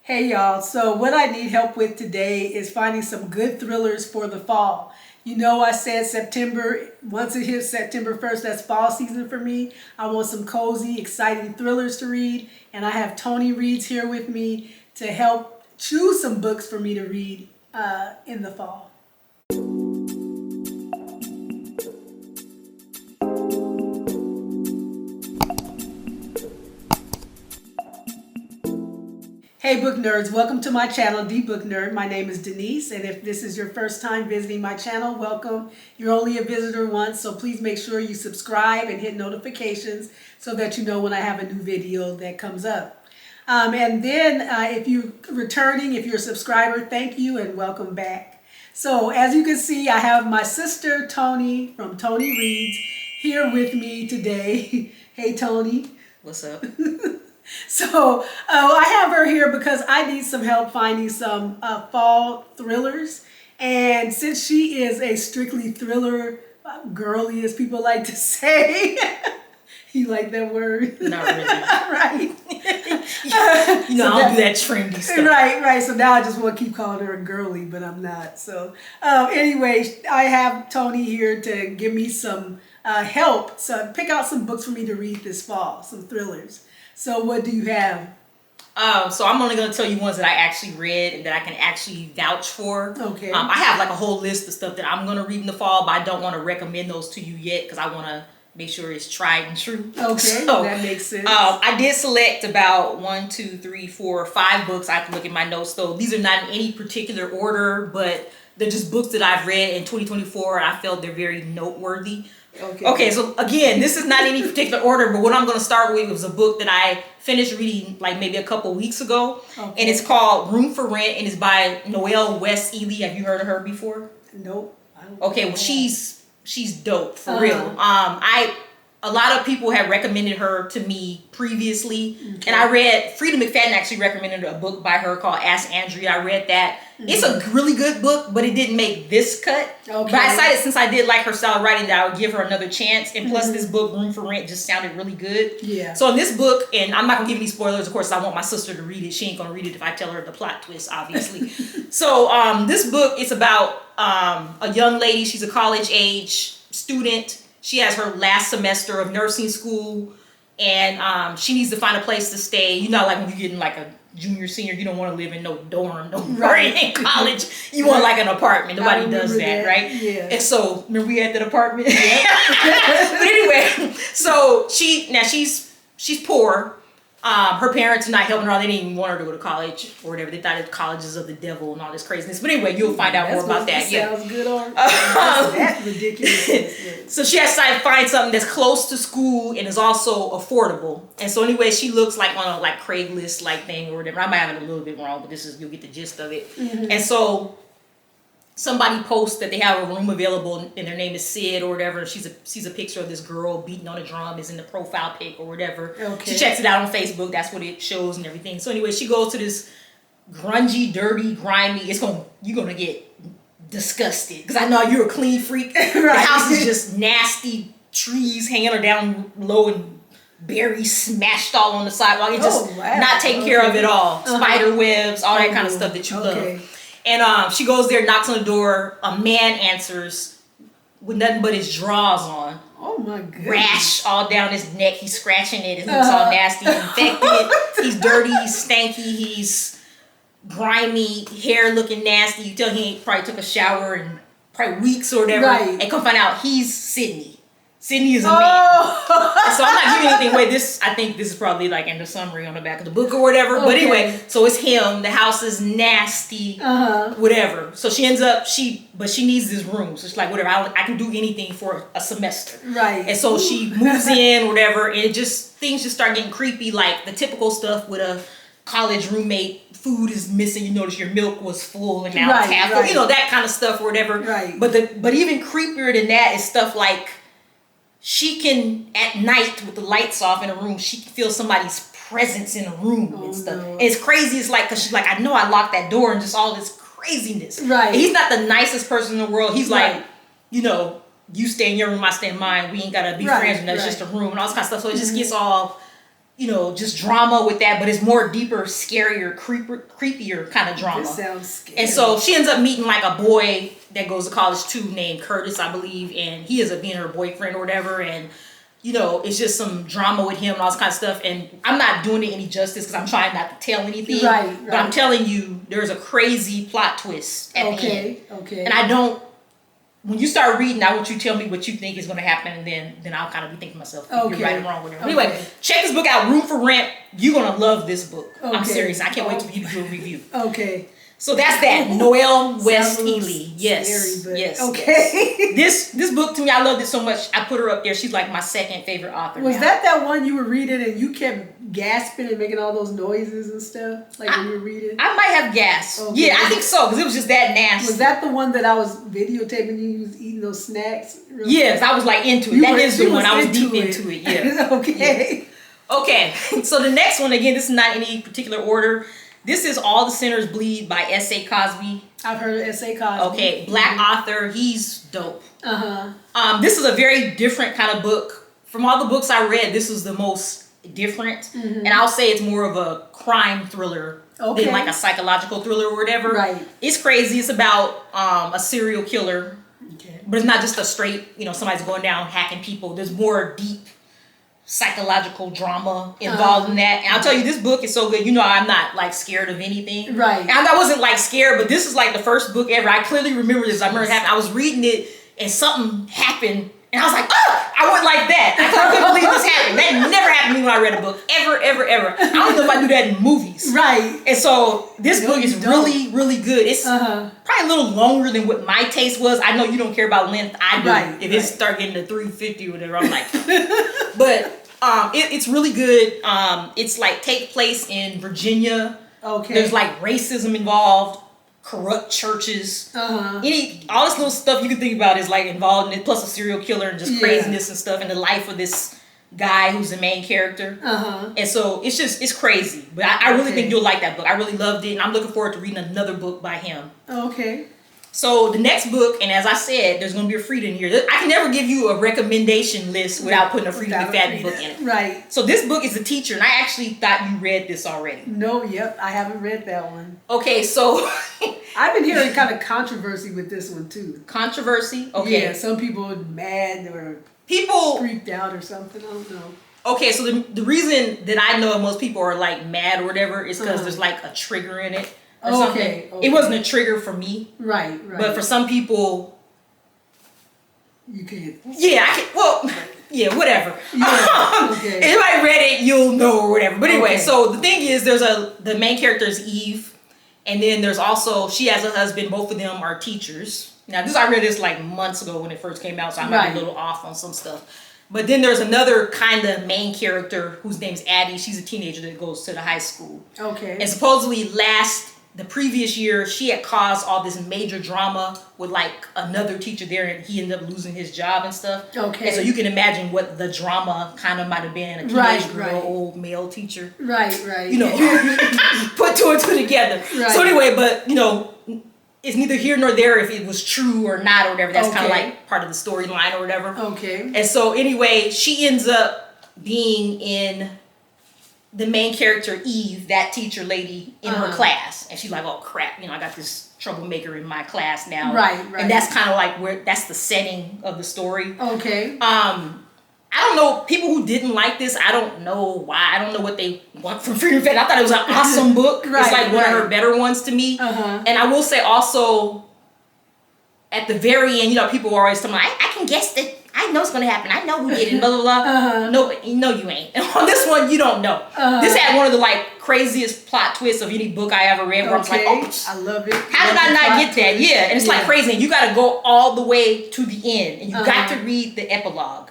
Hey y'all, so what I need help with today is finding some good thrillers for the fall. You know I said September, once it hits September 1st, that's fall season for me. I want some cozy, exciting thrillers to read, and I have Toni Reads here with me to help choose some books for me to read in the fall. Hey book nerds, welcome to my channel, The Book Nerd. My name is Denise, and if this is your first time visiting my channel, welcome. You're only a visitor once, so please make sure you subscribe and hit notifications so that you know when I have a new video that comes up. And then if you're returning, if you're a subscriber, thank you and welcome back. So as you can see, I have my sister Toni from Toni Reads here with me today. Hey Toni. What's up? So I have her here because I need some help finding some fall thrillers. And since she is a strictly thriller girly, as people like to say, you like that word? Not really. Right. I don't do that trendy stuff. Right. So now I just want to keep calling her a girly, but I'm not. So anyway, I have Toni here to give me some help. So pick out some books for me to read this fall, some thrillers. So what do you have? So I'm only going to tell you ones that I actually read and that I can actually vouch for. Okay. I have like a whole list of stuff that I'm going to read in the fall, but I don't want to recommend those to you yet because I want to make sure it's tried and true. Okay, so, that makes sense. I did select about 1, 2, 3, 4, 5 books. I have to look at my notes though. These are not in any particular order, but they're just books that I've read in 2024 and I felt they're very noteworthy. Okay, so again, this is not any particular order, but what I'm going to start with was a book that I finished reading like maybe a couple weeks ago. Okay. And it's called Room for Rent, and it's by Noelle West Ely. Have you heard of her before? Nope. Okay, well she's dope for real. A lot of people have recommended her to me previously, and I read Frida McFadden actually recommended a book by her called Ask Andrea. I read that. It's a really good book, but it didn't make this cut. Okay. But I decided since I did like her style of writing that I would give her another chance. And plus this book, Room for Rent, just sounded really good. Yeah. So in this book, and I'm not going to give any spoilers, of course, I want my sister to read it. She ain't going to read it if I tell her the plot twist, obviously. So this book is about a young lady. She's a college age student. She has her last semester of nursing school, and she needs to find a place to stay. You know, like when you get in like a junior, senior, you don't want to live in no dorm, in college. You want like an apartment. Nobody does that, right? Yeah. And so, remember we had that apartment? Yeah. But anyway, so she's poor. Her parents are not helping her out. They didn't even want her to go to college or whatever. They thought it colleges of the devil and all this craziness. But anyway, you'll find out more about that. Yeah. Sounds good on that ridiculous. So she has to find something that's close to school and is also affordable. And so anyway, she looks like on a like Craigslist like thing or whatever. I might have it a little bit wrong, but you'll get the gist of it. And so somebody posts that they have a room available and their name is Sid or whatever. She sees a picture of this girl beating on a drum, is in the profile pic or whatever. Okay. She checks it out on Facebook. That's what it shows and everything. So anyway, she goes to this grungy, dirty, grimy. You're gonna get disgusted because I know you're a clean freak. Right. The house is just nasty, trees hanging her down low and berries smashed all on the sidewalk. It's just not taken care of at all. Spider webs, all that kind of stuff that you love. And she goes there, knocks on the door. A man answers with nothing but his drawers on. Oh my goodness. Rash all down his neck. He's scratching it. It looks all nasty, infected. He's dirty. He's stanky. He's grimy. Hair looking nasty. You tell he probably took a shower in probably weeks or whatever. Right. And come find out he's Sydney. Sydney is a man. So I'm not giving anything away. I think this is probably like in the summary on the back of the book or whatever. Okay. But anyway, so it's him. The house is nasty, whatever. So she ends up, she needs this room. So she's like, whatever, I can do anything for a semester. Right. And so she moves in, whatever, and things just start getting creepy, like the typical stuff with a college roommate. Food is missing. You notice your milk was full and now it's half full. You know, that kind of stuff or whatever. Right. But even creepier than that is stuff like, she can, at night with the lights off in a room, she can feel somebody's presence in a room and stuff. No. And it's crazy. It's like, because she's like, I know I locked that door and just all this craziness. Right. And he's not the nicest person in the world. He's like, you know, you stay in your room, I stay in mine. We ain't got to be friends. It's just a room and all this kind of stuff. So it just gets all just drama with that, but it's more deeper, scarier, creepier kind of drama. This sounds scary. And so she ends up meeting like a boy that goes to college too, named Curtis, I believe, and he ends up being her boyfriend or whatever. And it's just some drama with him and all this kind of stuff. And I'm not doing it any justice because I'm trying not to tell anything. Right. But I'm telling you, there's a crazy plot twist at the end. Okay. And when you start reading, I want you to tell me what you think is going to happen, and then I'll kind of be thinking to myself, if you're right or wrong, whatever. Anyway, check this book out, Room for Rent. You're going to love this book. I'm serious. I can't wait for you to do a review. Okay. So that's that. Noelle West Healy. Yes. Scary, yes. Okay. This book, to me, I loved it so much. I put her up there. She's like my second favorite author. Was that one you were reading and you kept gasping and making all those noises and stuff? Like when you were reading? I might have gasped. Okay. Yeah, I think so, because it was just that nasty. Was that the one that I was videotaping you was eating those snacks? Yes, I was like into it. That is the one. I was deep into it. Yeah. Okay. Yeah. Okay. So the next one, again, this is not in any particular order. This is All the Sinners Bleed by S.A. Cosby. I've heard of S.A. Cosby. Okay, Black author. He's dope. Uh-huh. This is a very different kind of book. From all the books I read, this was the most different. Mm-hmm. And I'll say it's more of a crime thriller than like a psychological thriller or whatever. Right. It's crazy. It's about a serial killer. Okay. But it's not just a straight, somebody's going down hacking people. There's more deep psychological drama involved in that. And I'll tell you, this book is so good. I'm not like scared of anything. Right. And I wasn't like scared, but this is like the first book ever. I clearly remember this. I remember it happened. I was reading it and something happened. And I was like, oh, I went like that. I couldn't believe this happened. That never happened to me when I read a book. Ever, ever, ever. I don't know if I do that in movies. Right. And so this book is really, really good. It's probably a little longer than what my taste was. I know you don't care about length. I do. Right, If it start getting to 350 or whatever, I'm like, but it's really good. It's like take place in Virginia. Okay. There's like racism involved, corrupt churches. All this little stuff you can think about is like involved in it, plus a serial killer and just craziness and stuff, and the life of this guy who's the main character. And so it's crazy. But I really think you'll like that book. I really loved it, and I'm looking forward to reading another book by him. Okay. So the next book, and as I said, there's going to be a Freedom here. I can never give you a recommendation list without putting a Freedom McFadden book in it. Right. So this book is The Teacher, and I actually thought you read this already. No, I haven't read that one. Okay, so I've been hearing kind of controversy with this one too. Controversy? Okay. Yeah, some people are mad or people freaked out or something. I don't know. Okay, so the reason that I know most people are like mad or whatever is because there's like a trigger in it. Or something. Okay. It wasn't a trigger for me. Right. But for some people, you can. Yeah, I can. Well, yeah, whatever. Yeah, okay. If I read it, you'll know or whatever. But anyway, so the thing is, the main character is Eve, and then there's also she has a husband. Both of them are teachers. Now, I read this like months ago when it first came out, so I might be a little off on some stuff. But then there's another kind of main character whose name's Addie. She's a teenager that goes to the high school. Okay. And supposedly the previous year, she had caused all this major drama with like another teacher there, and he ended up losing his job and stuff. Okay. And so you can imagine what the drama kind of might have been. A teenage girl, old male teacher. Right. Put two and two together. Right. So anyway, but it's neither here nor there if it was true or not or whatever. That's kind of like part of the storyline or whatever. Okay. And so anyway, she ends up being in the main character, Eve, that teacher lady in her class. And she's like, oh crap, I got this troublemaker in my class now. Right. And that's kind of like that's the setting of the story. Okay. I don't know, people who didn't like this, I don't know why. I don't know what they want from Freedom McFadden. I thought it was an awesome book. It's like one of her better ones to me. And I will say also, at the very end, people are always telling me, I can guess that. I know it's going to happen. I know who did it, blah, blah, blah. No, you ain't. And on this one, you don't know. This had one of the craziest plot twists of any book I ever read where I was like, oh, I love it. How did I not get that? Yeah. And it's like crazy. And you got to go all the way to the end. And you got to read the epilogue.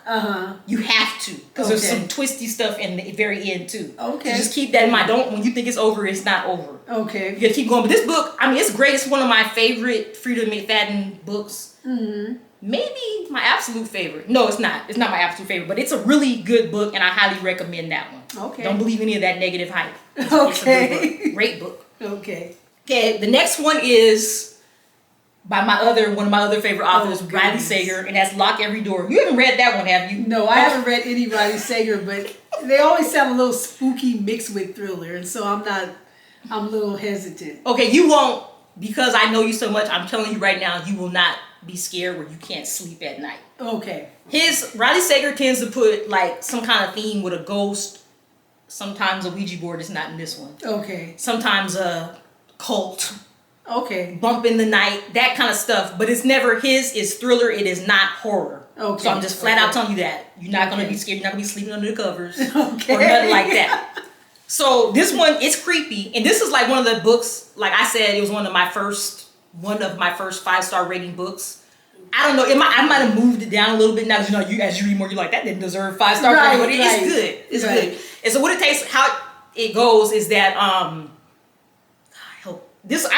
You have to. Because there's some twisty stuff in the very end too. Okay. So just keep that in mind. When you think it's over, it's not over. Okay. You got to keep going. But this book, it's great. It's one of my favorite Freedom McFadden books. Maybe my absolute favorite. No, it's not. It's not my absolute favorite, but it's a really good book, and I highly recommend that one. Okay. Don't believe any of that negative hype. It's a good book. Great book. Okay. Okay. The next one is by one of my other favorite authors, Riley Sager, and that's Lock Every Door. You haven't read that one, have you? No, I haven't read any Riley Sager, but They always sound a little spooky mixed with thriller, and so I'm a little hesitant. Okay, you won't, because I know you so much, I'm telling you right now, you will not be scared where you can't sleep at night. Okay. Riley Sager tends to put like some kind of theme with a ghost. Sometimes a Ouija board is not in this one. Okay. Sometimes a cult. Okay. Bump in the night, that kind of stuff. But it's never his, it's thriller, it is not horror. Okay. So I'm just flat out telling you that. You're not going to be scared, you're not going to be sleeping under the covers. Okay. Or nothing like that. So this one, it's creepy. And this is like one of the books, like I said, it was one of my first 5-star rating books. I don't know, I might have moved it down a little bit now, because as you read more, you're like, that didn't deserve 5-star rating, but it's good. It's good. And so what it takes, how it goes is that, I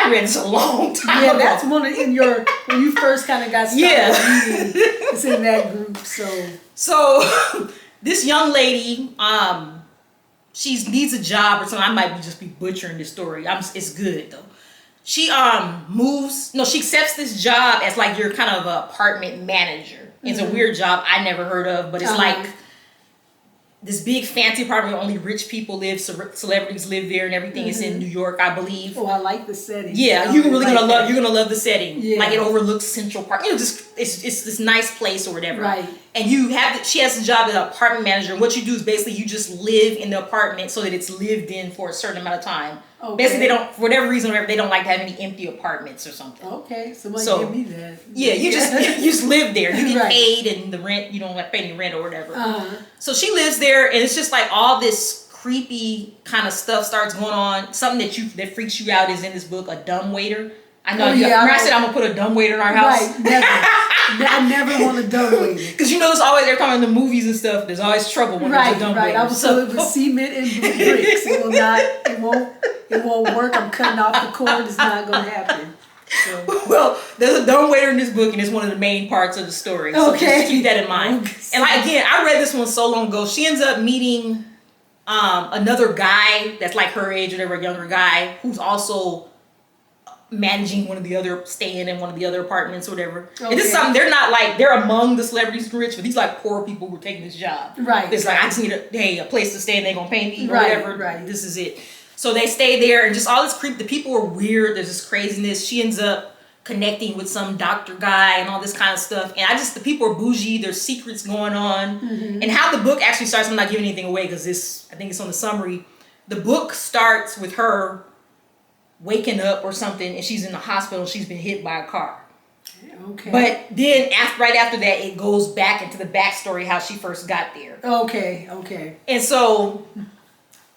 read this a long time ago. That's one when you first kind of got started reading. It's in that group, So this young lady, she needs a job or something. I might just be butchering this story. It's good though. She she accepts this job as like your kind of apartment manager. It's a weird job I never heard of, but it's like this big fancy apartment where only rich people live, celebrities live there and everything. It's in New York, I believe. Oh, I like the setting. Yeah, you're gonna love the setting. Yeah. Like it overlooks Central Park. Just it's this nice place or whatever. Right. And she has a job as an apartment manager. And what you do is basically you just live in the apartment so that it's lived in for a certain amount of time. Okay. Basically, they don't, for whatever reason, they don't like to have any empty apartments or something. Okay, somebody give me that. Yeah, you just live there. You get paid, and the rent, you don't have to pay any rent or whatever. So she lives there, and it's just like all this creepy kind of stuff starts going on. Something that freaks you out is in this book, a dumbwaiter. I know. Remember I said I'm gonna put a dumbwaiter in our house. Right, never. I never want a dumbwaiter. Because there's always, they're coming in the movies and stuff. There's always trouble when there's a dumbwaiter. Right. I will fill it with cement and bricks. It won't work. I'm cutting off the cord. It's not going to happen. So. Well, there's a dumbwaiter in this book, and it's one of the main parts of the story. So just keep that in mind. And again, I read this one so long ago. She ends up meeting another guy that's like her age, or whatever, a younger guy, who's also managing staying in one of the other apartments or whatever. Okay. And this is something, they're among the celebrities and rich, but these like poor people who are taking this job. Right. It's like, I just need a place to stay and they're going to pay me or whatever. Right. This is it. So they stay there, and just all this creep. The people are weird. There's this craziness. She ends up connecting with some doctor guy and all this kind of stuff. And the people are bougie. There's secrets going on. Mm-hmm. And how the book actually starts, I'm not giving anything away because I think it's on the summary. The book starts with her waking up or something, and she's in the hospital. She's been hit by a car. Okay. But then right after that, it goes back into the backstory how she first got there. Okay. And so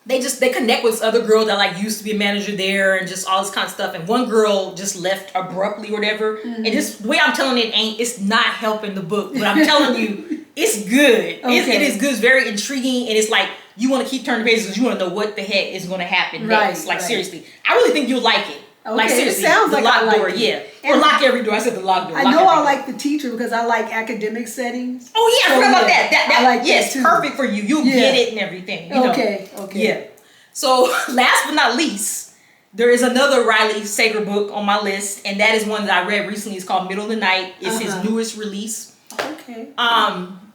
they connect with this other girl that like used to be a manager there and just all this kind of stuff. And one girl just left abruptly or whatever. Mm-hmm. And just the way I'm telling it's not helping the book, but I'm telling you, it's good. Okay. It is good. It's very intriguing, and it's like you want to keep turning pages because you want to know what the heck is going to happen next. Like seriously, I really think you'll like it. Okay, like seriously, it sounds the like locked I like door, it. Or lock every door. I said the locked door. I know I like the teacher because I like academic settings. Oh yeah, I forgot about that. I like yes, that too. Perfect for you. You'll get it and everything. Okay. Yeah. So last but not least, there is another Riley Sager book on my list, and that is one that I read recently. It's called Middle of the Night. It's his newest release. Okay.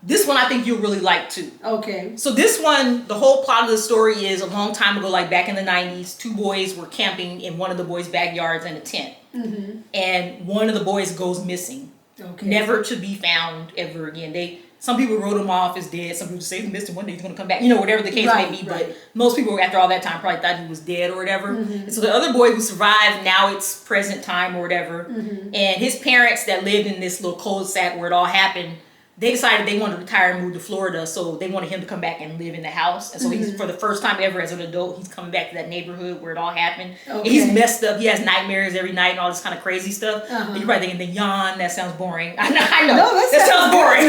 This one I think you'll really like too. Okay. So this one, the whole plot of the story is a long time ago, like back in the 90s, two boys were camping in one of the boys' backyards in a tent. Mm-hmm. And one of the boys goes missing. Okay. Never to be found ever again. Some people wrote him off as dead. Some people say he missed him. One day he's going to come back. Whatever the case may be. But most people, after all that time, probably thought he was dead or whatever. Mm-hmm. And so the other boy who survived, now it's present time or whatever. Mm-hmm. And his parents that lived in this little cul-de-sac where it all happened, they decided they wanted to retire and move to Florida, so they wanted him to come back and live in the house. And so he's, for the first time ever as an adult, he's coming back to that neighborhood where it all happened. Okay. And he's messed up. He has nightmares every night and all this kind of crazy stuff. And you're probably thinking, the yawn, that sounds boring. I know. No, that sounds boring.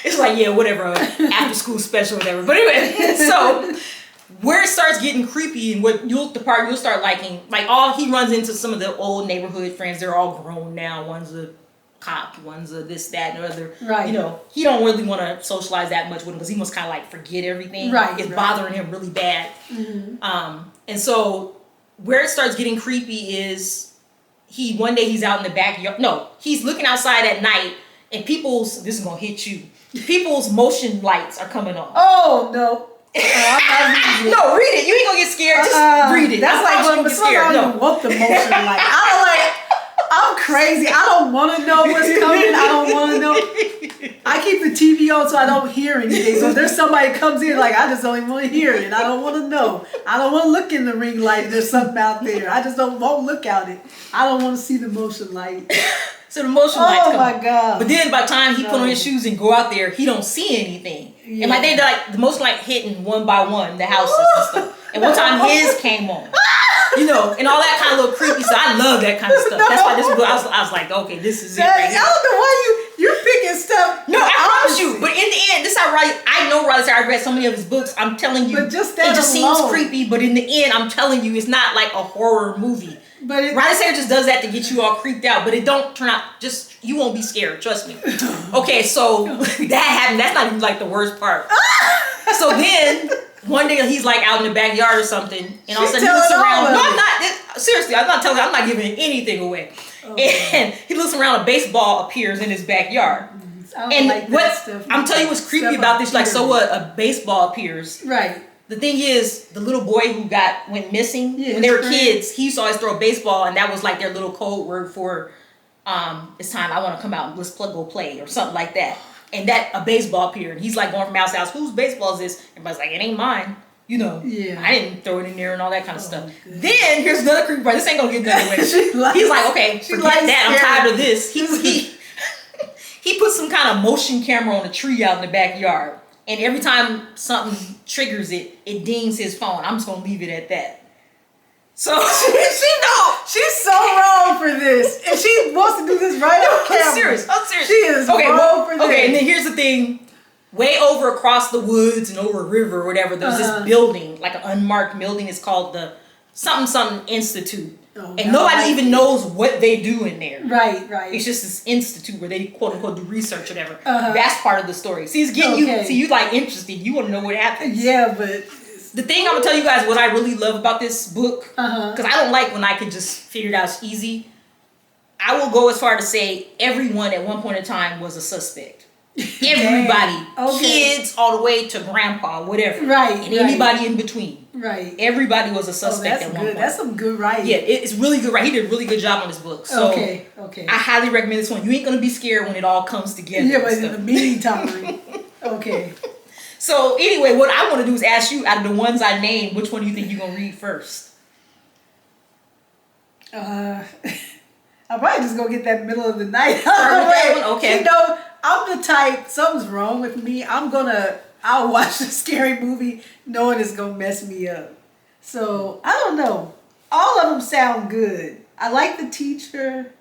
It's like, yeah, whatever, after school special, whatever. But anyway, so where it starts getting creepy and what you'll start liking, like he runs into some of the old neighborhood friends. They're all grown now. One's a cop, one's a this, that, and the other. Right. He don't really want to socialize that much with him because he must kind of like forget everything. Right. It's bothering him really bad. Mm-hmm. And so where it starts getting creepy is one day he's out in the backyard. No, he's looking outside at night and this is going to hit you. people's motion lights are coming on. Oh no. I'm not reading it. No, read it. You ain't gonna get scared. Just read it. That's like when I don't even want the motion light. I'm crazy. I don't want to know what's coming. I don't want to know. I keep the TV on so I don't hear anything. So if there's somebody that comes in, like, I just don't even want to hear it. I don't want to know. I don't want to look in the ring light if there's something out there. I just won't look at it. I don't want to see the motion light. So the motion lights come. Oh my God. But then by the time he put on his shoes and go out there, he don't see anything. Yeah. And like they're like the motion light hitting one by one the houses and stuff. And one time his came on. You know, and all that kind of little creepy stuff. I love that kind of stuff. That's why this book, I was like, okay, this is it right here. I don't know why you're picking stuff. No, I promise you. But in the end, this is how I know Riley said I read so many of his books. I'm telling you, but just it just seems creepy. But in the end, I'm telling you, it's not like a horror movie. But Riley Sayer just does that to get you all creeped out. But it don't turn out, you won't be scared. Trust me. Okay, so that happened. That's not even like the worst part. So then one day he's like out in the backyard or something, and all of a sudden he looks around. No, I'm not. Seriously, I'm not giving anything away. Oh, and he looks around, a baseball appears in his backyard. And like I'm telling you what's creepy about this, like, so what, a baseball appears. Right. The thing is, the little boy who went missing, when they were kids, he used to always throw a baseball, and that was like their little code word for, it's time, I want to come out and let's go play, or something like that. And a baseball appeared, and he's like going from house to house, whose baseball is this? Everybody's like, it ain't mine. You know, I didn't throw it in there and all that kind of stuff. Good. Then here's another creepy part. This ain't gonna get done away. He's like, okay, forget that. I'm tired of this. He put some kind of motion camera on a tree out in the backyard, and every time something triggers it, it dings his phone. I'm just gonna leave it at that. So she's so wrong for this, and she wants to do this right on camera. I'm serious. She is wrong for this. Okay, and then here's the thing. Way over across the woods and over a river or whatever, there's this building, like an unmarked building. It's called the something Institute. Oh, and nobody even knows what they do in there. Right. It's just this institute where they quote unquote do research or whatever. That's part of the story. See, it's getting you like interested. You want to know what happens. Yeah, but the thing I'm gonna tell you guys what I really love about this book, because I don't like when I can just figure it out. It's easy. I will go as far to say everyone at one point in time was a suspect. Everybody, kids all the way to grandpa, whatever, and anybody in between, everybody was a suspect at one point. That's some good writing. Yeah, it's really good. He did a really good job on this book. So okay. I highly recommend this one. You ain't gonna be scared when it all comes together. Yeah, but in the meantime, okay. So anyway, what I want to do is ask you, out of the ones I named, which one do you think you're gonna read first? I'm probably just gonna get that middle of the night. Start with that one? Okay. You know, I'm the type, something's wrong with me. I'll watch a scary movie knowing it's going to mess me up. So, I don't know. All of them sound good. I like The Teacher.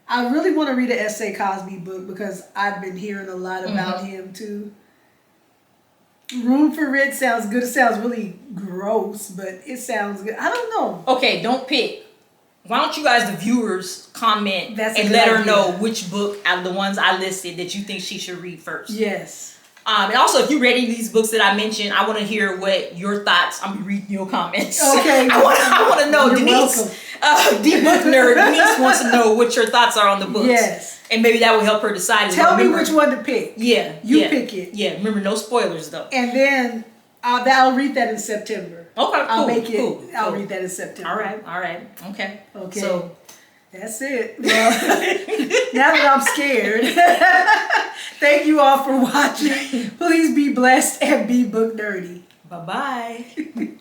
I really want to read an S.A. Cosby book because I've been hearing a lot about him too. Room for Rent sounds good. It sounds really gross, but it sounds good. I don't know. Okay, don't pick. Why don't you guys, the viewers, comment and let her know which book out of the ones I listed that you think she should read first. Yes. And also, if you read any of these books that I mentioned, I want to hear what your thoughts. I'm gonna read your comments. Okay. I want to know. You're Denise, dbooknerd. Denise wants to know what your thoughts are on the books. Yes. And maybe that will help her decide. Tell me which one to pick. Yeah. You pick it. Yeah. Remember, no spoilers though. And then I'll read that in September. Okay, cool. I'll read that in September. All right. Okay. So that's it. Well, now that I'm scared, thank you all for watching. Please be blessed and be book nerdy. Bye-bye.